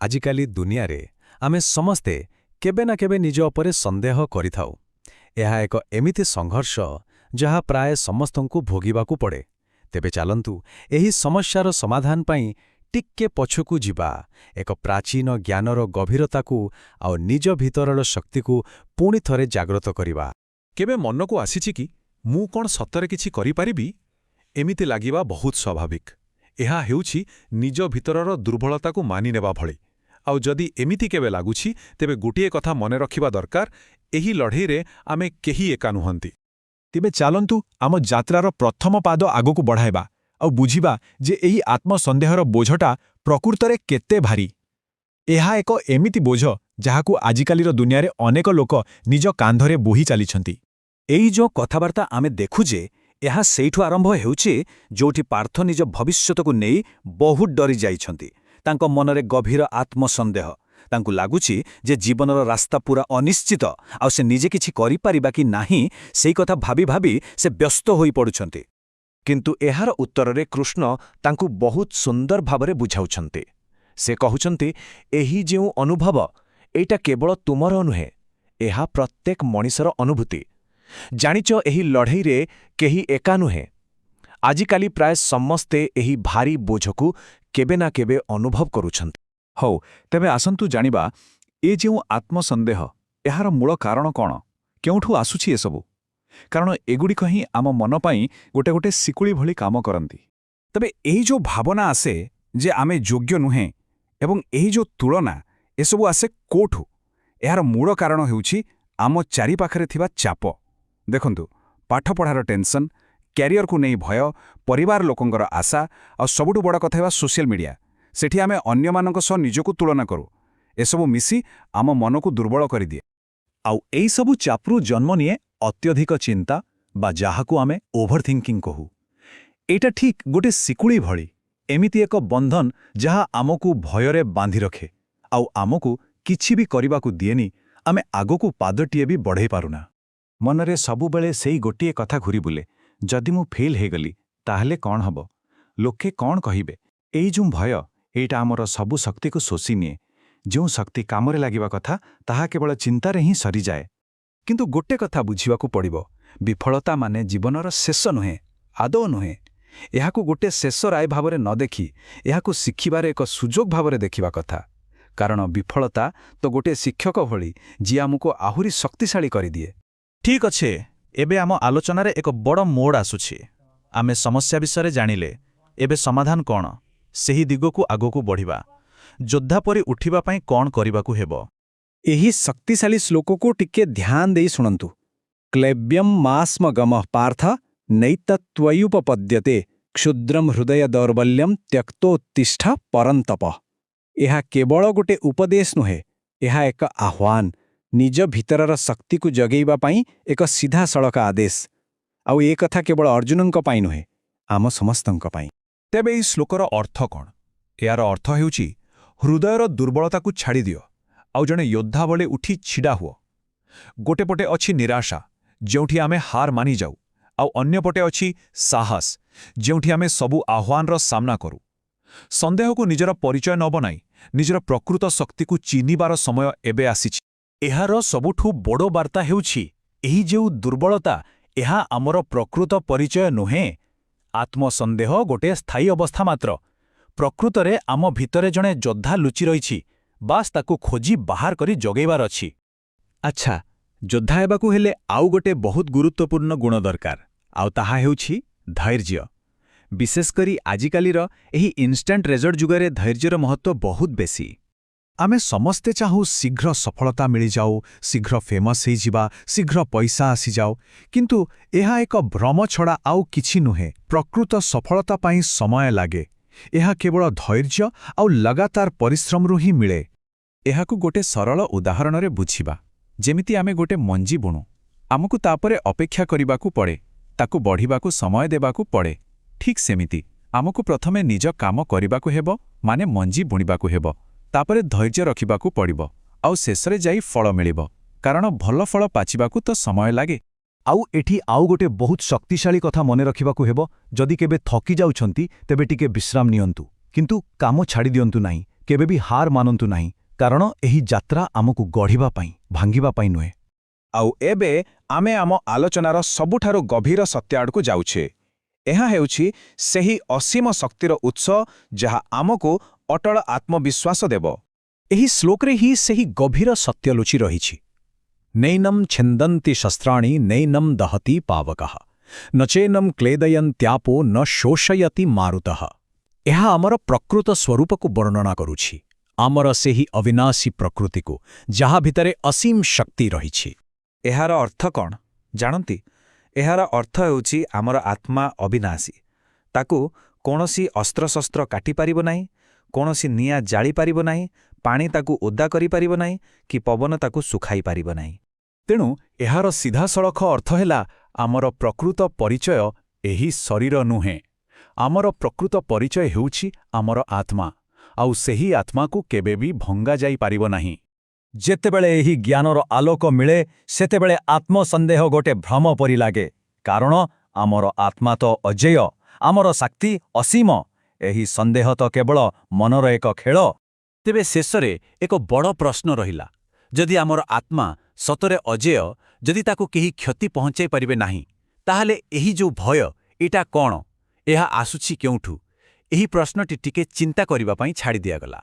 ଆଜିକାଲି ଦୁନିଆରେ ଆମେ ସମସ୍ତେ କେବେ ନା କେବେ ନିଜ ଉପରେ ସନ୍ଦେହ କରିଥାଉ। ଏହା ଏକ ଏମିତି ସଂଘର୍ଷ ଯାହା ପ୍ରାୟ ସମସ୍ତଙ୍କୁ ଭୋଗିବାକୁ ପଡ଼େ। ତେବେ ଚାଲନ୍ତୁ ଏହି ସମସ୍ୟାର ସମାଧାନ ପାଇଁ ଟିକେ ପଛକୁ ଯିବା, ଏକ ପ୍ରାଚୀନ ଜ୍ଞାନର ଗଭୀରତାକୁ ଆଉ ନିଜ ଭିତରର ଶକ୍ତିକୁ ପୁଣି ଥରେ ଜାଗ୍ରତ କରିବା। କେବେ ମନକୁ ଆସିଛି କି ମୁଁ କ'ଣ ସତରେ କିଛି କରିପାରିବି? ଏମିତି ଲାଗିବା ବହୁତ ସ୍ୱାଭାବିକ। ଏହା ହେଉଛି ନିଜ ଭିତରର ଦୁର୍ବଳତାକୁ ମାନିନେବା ଭଳି। ଆଉ ଯଦି ଏମିତି କେବେ ଲାଗୁଛି, ତେବେ ଗୋଟିଏ କଥା ମନେ ରଖିବା ଦରକାର, ଏହି ଲଢ଼େଇରେ ଆମେ କେହି ଏକା ନୁହନ୍ତି। ତେବେ ଚାଲନ୍ତୁ ଆମ ଯାତ୍ରାର ପ୍ରଥମ ପାଦ ଆଗକୁ ବଢ଼ାଇବା ଆଉ ବୁଝିବା ଯେ ଏହି ଆତ୍ମସନ୍ଦେହର ବୋଝଟା ପ୍ରକୃତରେ କେତେ ଭାରୀ। ଏହା ଏକ ଏମିତି ବୋଝ ଯାହାକୁ ଆଜିକାଲିର ଦୁନିଆରେ ଅନେକ ଲୋକ ନିଜ କାନ୍ଧରେ ବୋହି ଚାଲିଛନ୍ତି। ଏଇ ଯୋଉ କଥାବାର୍ତ୍ତା ଆମେ ଦେଖୁଛେ, ଏହା ସେଇଠୁ ଆରମ୍ଭ ହେଉଛି ଯୋଉଠି ପାର୍ଥ ନିଜ ଭବିଷ୍ୟତକୁ ନେଇ ବହୁତ ଡରି ଯାଇଛନ୍ତି। ତାଙ୍କ ମନରେ ଗଭୀର ଆତ୍ମସନ୍ଦେହ। ତାଙ୍କୁ ଲାଗୁଛି ଯେ ଜୀବନର ରାସ୍ତା ପୁରା ଅନିଶ୍ଚିତ, ଆଉ ସେ ନିଜେ କିଛି କରିପାରିବା କି ନାହିଁ ସେଇ କଥା ଭାବି ଭାବି ସେ ବ୍ୟସ୍ତ ହୋଇପଡ଼ୁଛନ୍ତି। କିନ୍ତୁ ଏହାର ଉତ୍ତରରେ କୃଷ୍ଣ ତାଙ୍କୁ ବହୁତ ସୁନ୍ଦର ଭାବରେ ବୁଝାଉଛନ୍ତି। ସେ କହୁଛନ୍ତି, ଏହି ଯେଉଁ ଅନୁଭବ, ଏଇଟା କେବଳ ତୁମର ନୁହେଁ, ଏହା ପ୍ରତ୍ୟେକ ମଣିଷର ଅନୁଭୂତି। ଜାଣିଛ, ଏହି ଲଢ଼େଇରେ କେହି ଏକା ନୁହେଁ। ଆଜିକାଲି ପ୍ରାୟ ସମସ୍ତେ ଏହି ଭାରୀ ବୋଝକୁ କେବେ ନା କେବେ ଅନୁଭବ କରୁଛନ୍ତି। ହଉ, ତେବେ ଆସନ୍ତୁ ଜାଣିବା, ଏ ଯେଉଁ ଆତ୍ମସନ୍ଦେହ, ଏହାର ମୂଳ କାରଣ କ'ଣ? କେଉଁଠୁ ଆସୁଛି ଏସବୁ? କାରଣ ଏଗୁଡ଼ିକ ହିଁ ଆମ ମନ ପାଇଁ ଗୋଟେ ଗୋଟେ ଶିକୁଳି ଭଳି କାମ କରନ୍ତି। ତେବେ ଏହି ଯେଉଁ ଭାବନା ଆସେ ଯେ ଆମେ ଯୋଗ୍ୟ ନୁହେଁ ଏବଂ ଏହି ଯେଉଁ ତୁଳନା, ଏସବୁ ଆସେ କୋଉଠୁ? ଏହାର ମୂଳ କାରଣ ହେଉଛି ଆମ ଚାରିପାଖରେ ଥିବା ଚାପ। ଦେଖନ୍ତୁ, ପାଠପଢ଼ାର ଟେନସନ୍, କ୍ୟାରିୟରକୁ ନେଇ ଭୟ, ପରିବାର ଲୋକଙ୍କର ଆଶା, ଆଉ ସବୁଠୁ ବଡ଼ କଥା ହେବା ସୋସିଆଲ ମିଡ଼ିଆ। ସେଠି ଆମେ ଅନ୍ୟମାନଙ୍କ ସହ ନିଜକୁ ତୁଳନା କରୁ। ଏସବୁ ମିଶି ଆମ ମନକୁ ଦୁର୍ବଳ କରିଦିଏ। ଆଉ ଏଇସବୁ ଚାପରୁ ଜନ୍ମ ନିଏ ଅତ୍ୟଧିକ ଚିନ୍ତା, ବା ଯାହାକୁ ଆମେ ଓଭରଥିଙ୍କିଂ କହୁ। ଏଇଟା ଠିକ୍ ଗୋଟେ ଶିକୁଳି ଭଳି, ଏମିତି ଏକ ବନ୍ଧନ ଯାହା ଆମକୁ ଭୟରେ ବାନ୍ଧି ରଖେ ଆଉ ଆମକୁ କିଛି ବି କରିବାକୁ ଦିଏନି। ଆମେ ଆଗକୁ ପାଦଟିଏ ବି ବଢ଼େଇ ପାରୁନା। ମନରେ ସବୁବେଳେ ସେଇ ଗୋଟିଏ କଥା ଘୁରିବୁଲେ, ଯଦି ମୁଁ ଫେଲ୍ ହେଇଗଲି ତାହେଲେ କ'ଣ ହେବ? ଲୋକେ କ'ଣ କହିବେ? ଏଇ ଯେଉଁ ଭୟ, ଏଇଟା ଆମର ସବୁ ଶକ୍ତିକୁ ଶୋଷି ନିଏ। ଯେଉଁ ଶକ୍ତି କାମରେ ଲାଗିବା କଥା, ତାହା କେବଳ ଚିନ୍ତାରେ ହିଁ ସରିଯାଏ। କିନ୍ତୁ ଗୋଟେ କଥା ବୁଝିବାକୁ ପଡ଼ିବ, ବିଫଳତା ମାନେ ଜୀବନର ଶେଷ ନୁହେଁ, ଆଦୌ ନୁହେଁ। ଏହାକୁ ଗୋଟେ ଶେଷ ରାୟ ଭାବରେ ନ ଦେଖି ଏହାକୁ ଶିଖିବାର ଏକ ସୁଯୋଗ ଭାବରେ ଦେଖିବା କଥା। କାରଣ ବିଫଳତା ତ ଗୋଟିଏ ଶିକ୍ଷକ ଭଳି, ଯିଏ ଆମକୁ ଆହୁରି ଶକ୍ତିଶାଳୀ କରିଦିଏ। ଠିକ୍ ଅଛି, ଏବେ ଆମ ଆଲୋଚନାରେ ଏକ ବଡ଼ ମୋଡ଼ ଆସୁଛି। ଆମେ ସମସ୍ୟା ବିଷୟରେ ଜାଣିଲେ, ଏବେ ସମାଧାନ କ'ଣ? ସେହି ଦିଗକୁ ଆଗକୁ ବଢ଼ିବା। ଯୋଦ୍ଧା ପରି ଉଠିବା ପାଇଁ କ'ଣ କରିବାକୁ ହେବ? ଏହି ଶକ୍ତିଶାଳୀ ଶ୍ଲୋକକୁ ଟିକେ ଧ୍ୟାନ ଦେଇ ଶୁଣନ୍ତୁ। କ୍ଳୈବ୍ୟମ୍ ମାସ୍ମଗମଃ ପାର୍ଥ ନୈତତ୍ତ୍ୱୟୁପପଦ୍ୟତେ କ୍ଷୁଦ୍ରମ୍ ହୃଦୟ ଦୌର୍ବଲ୍ୟମ୍ ତ୍ୟକ୍ତୋତ୍ତିଷ୍ଠ ପରନ୍ତପ। ଏହା କେବଳ ଗୋଟେ ଉପଦେଶ ନୁହେଁ, ଏହା ଏକ ଆହ୍ୱାନ, ନିଜ ଭିତରର ଶକ୍ତିକୁ ଜଗେଇବା ପାଇଁ ଏକ ସିଧାସଳଖ ଆଦେଶ। ଆଉ ଏ କଥା କେବଳ ଅର୍ଜୁନଙ୍କ ପାଇଁ ନୁହେଁ, ଆମ ସମସ୍ତଙ୍କ ପାଇଁ। ତେବେ ଏହି ଶ୍ଲୋକର ଅର୍ଥ କ'ଣ? ଏହାର ଅର୍ଥ ହେଉଛି, ହୃଦୟର ଦୁର୍ବଳତାକୁ ଛାଡ଼ିଦିଅ ଆଉ ଜଣେ ଯୋଦ୍ଧା ଭଳି ଉଠି ଛିଡ଼ା ହୁଅ। ଗୋଟେ ପଟେ ଅଛି ନିରାଶା, ଯେଉଁଠି ଆମେ ହାର ମାନିଯାଉ, ଆଉ ଅନ୍ୟପଟେ ଅଛି ସାହସ, ଯେଉଁଠି ଆମେ ସବୁ ଆହ୍ୱାନର ସାମ୍ନା କରୁ। ସନ୍ଦେହକୁ ନିଜର ପରିଚୟ ନ ବନାଇ ନିଜର ପ୍ରକୃତ ଶକ୍ତିକୁ ଚିହ୍ନିବାର ସମୟ ଏବେ ଆସିଛି। ଏହାର ସବୁଠୁ ବଡ଼ ବାର୍ତ୍ତା ହେଉଛି, ଏହି ଯେଉଁ ଦୁର୍ବଳତା, ଏହା ଆମର ପ୍ରକୃତ ପରିଚୟ ନୁହେଁ। ଆତ୍ମସନ୍ଦେହ ଗୋଟିଏ ସ୍ଥାୟୀ ଅବସ୍ଥା ମାତ୍ର। ପ୍ରକୃତରେ ଆମ ଭିତରେ ଜଣେ ଯୋଦ୍ଧା ଲୁଚି ରହିଛି, ବାସ୍ ତାକୁ ଖୋଜି ବାହାର କରି ଜଗେଇବାର ଅଛି। ଆଚ୍ଛା, ଯୋଦ୍ଧା ହେବାକୁ ହେଲେ ଆଉ ଗୋଟେ ବହୁତ ଗୁରୁତ୍ୱପୂର୍ଣ୍ଣ ଗୁଣ ଦରକାର, ଆଉ ତାହା ହେଉଛି ଧୈର୍ଯ୍ୟ। ବିଶେଷକରି ଆଜିକାଲିର ଏହି ଇନଷ୍ଟାଣ୍ଟ ରେଜଲ୍ଟ ଯୁଗରେ ଧୈର୍ଯ୍ୟର ମହତ୍ତ୍ୱ ବହୁତ ବେଶୀ। ଆମେ ସମସ୍ତେ ଚାହୁଁ ଶୀଘ୍ର ସଫଳତା ମିଳିଯାଉ, ଶୀଘ୍ର ଫେମସ୍ ହେଇଯିବା, ଶୀଘ୍ର ପଇସା ଆସିଯାଉ। କିନ୍ତୁ ଏହା ଏକ ଭ୍ରମ ଛଡ଼ା ଆଉ କିଛି ନୁହେଁ। ପ୍ରକୃତ ସଫଳତା ପାଇଁ ସମୟ ଲାଗେ। ଏହା କେବଳ ଧୈର୍ଯ୍ୟ ଆଉ ଲଗାତାର ପରିଶ୍ରମରୁ ହିଁ ମିଳେ। ଏହାକୁ ଗୋଟେ ସରଳ ଉଦାହରଣରେ ବୁଝିବା। ଯେମିତି ଆମେ ଗୋଟେ ମଞ୍ଜି ବୁଣୁ, ଆମକୁ ତାପରେ ଅପେକ୍ଷା କରିବାକୁ ପଡ଼େ, ତାକୁ ବଢ଼ିବାକୁ ସମୟ ଦେବାକୁ ପଡ଼େ। ଠିକ୍ ସେମିତି ଆମକୁ ପ୍ରଥମେ ନିଜ କାମ କରିବାକୁ ହେବ, ମାନେ ମଞ୍ଜି ବୁଣିବାକୁ ହେବ। ତାପରେ ଧୈର୍ଯ୍ୟ ରଖିବାକୁ ପଡ଼ିବ, ଆଉ ଶେଷରେ ଯାଇ ଫଳ ମିଳିବ। କାରଣ ଭଲ ଫଳ ପାଚିବାକୁ ତ ସମୟ ଲାଗେ। ଆଉ ଏଠି ଆଉ ଗୋଟେ ବହୁତ ଶକ୍ତିଶାଳୀ କଥା ମନେ ରଖିବାକୁ ହେବ, ଯଦି କେବେ ଥକି ଯାଉଛନ୍ତି ତେବେ ଟିକେ ବିଶ୍ରାମ ନିଅନ୍ତୁ, କିନ୍ତୁ କାମ ଛାଡ଼ି ଦିଅନ୍ତୁ ନାହିଁ। କେବେ ବି ହାର ମାନନ୍ତୁ ନାହିଁ, କାରଣ ଏହି ଯାତ୍ରା ଆମକୁ ଗଢ଼ିବା ପାଇଁ, ଭାଙ୍ଗିବା ପାଇଁ ନୁହେଁ। ଆଉ ଏବେ ଆମେ ଆମ ଆଲୋଚନାର ସବୁଠାରୁ ଗଭୀର ସତ୍ୟ ଆଡ଼କୁ ଯାଉଛେ। ଏହା ହେଉଛି ସେହି ଅସୀମ ଶକ୍ତିର ଉତ୍ସ ଯାହା ଆମକୁ ଅଟଳ ଆତ୍ମବିଶ୍ୱାସ ଦେବ। ଏହି ଶ୍ଲୋକରେ ହିଁ ସେହି ଗଭୀର ସତ୍ୟ ଲୁଚି ରହିଛି। ନୈନମ୍ ଛିନ୍ଦନ୍ତି ଶସ୍ତ୍ରାଣି ନୈନମ୍ ଦହତି ପାବକଃ ନଚେନମ୍ କ୍ଲେଦୟନ୍ତ୍ୟାପୋ ନ ଶୋଷୟତି ମାରୁତଃ। ଏହା ଆମର ପ୍ରକୃତ ସ୍ୱରୂପକୁ ବର୍ଣ୍ଣନା କରୁଛି, ଆମର ସେହି ଅବିନାଶୀ ପ୍ରକୃତିକୁ, ଯାହା ଭିତରେ ଅସୀମ ଶକ୍ତି ରହିଛି। ଏହାର ଅର୍ଥ କ'ଣ ଜାଣନ୍ତି? ଏହାର ଅର୍ଥ ହେଉଛି ଆମର ଆତ୍ମା ଅବିନାଶୀ। ତାକୁ କୌଣସି ଅସ୍ତ୍ରଶସ୍ତ୍ର କାଟିପାରିବ ନାହିଁ, କୌଣସି ନିଆଁ ଜାଳିପାରିବ ନାହିଁ, ପାଣି ତାକୁ ଓଦା କରିପାରିବ ନାହିଁ, କି ପବନ ତାକୁ ଶୁଖାଇ ପାରିବ ନାହିଁ। ତେଣୁ ଏହାର ସିଧାସଳଖ ଅର୍ଥ ହେଲା, ଆମର ପ୍ରକୃତ ପରିଚୟ ଏହି ଶରୀର ନୁହେଁ। ଆମର ପ୍ରକୃତ ପରିଚୟ ହେଉଛି ଆମର ଆତ୍ମା, ଆଉ ସେହି ଆତ୍ମାକୁ କେବେ ବି ଭଙ୍ଗାଯାଇପାରିବ ନାହିଁ। ଯେତେବେଳେ ଏହି ଜ୍ଞାନର ଆଲୋକ ମିଳେ, ସେତେବେଳେ ଆତ୍ମସନ୍ଦେହ ଗୋଟେ ଭ୍ରମ ପରି ଲାଗେ, କାରଣ ଆମର ଆତ୍ମା ତ ଅଜେୟ, ଆମର ଶକ୍ତି ଅସୀମ। ଏହି ସନ୍ଦେହ ତ କେବଳ ମନର ଏକ ଖେଳ। ତେବେ ଶେଷରେ ଏକ ବଡ଼ ପ୍ରଶ୍ନ ରହିଲା, ଯଦି ଆମର ଆତ୍ମା ସତରେ ଅଜେୟ, ଯଦି ତାକୁ କେହି କ୍ଷତି ପହଞ୍ଚାଇ ପାରିବେ ନାହିଁ, ତାହେଲେ ଏହି ଯେଉଁ ଭୟ, ଏଇଟା କ'ଣ? ଏହା ଆସୁଛି କେଉଁଠୁ? ଏହି ପ୍ରଶ୍ନଟି ଟିକେ ଚିନ୍ତା କରିବା ପାଇଁ ଛାଡ଼ି ଦିଆଗଲା।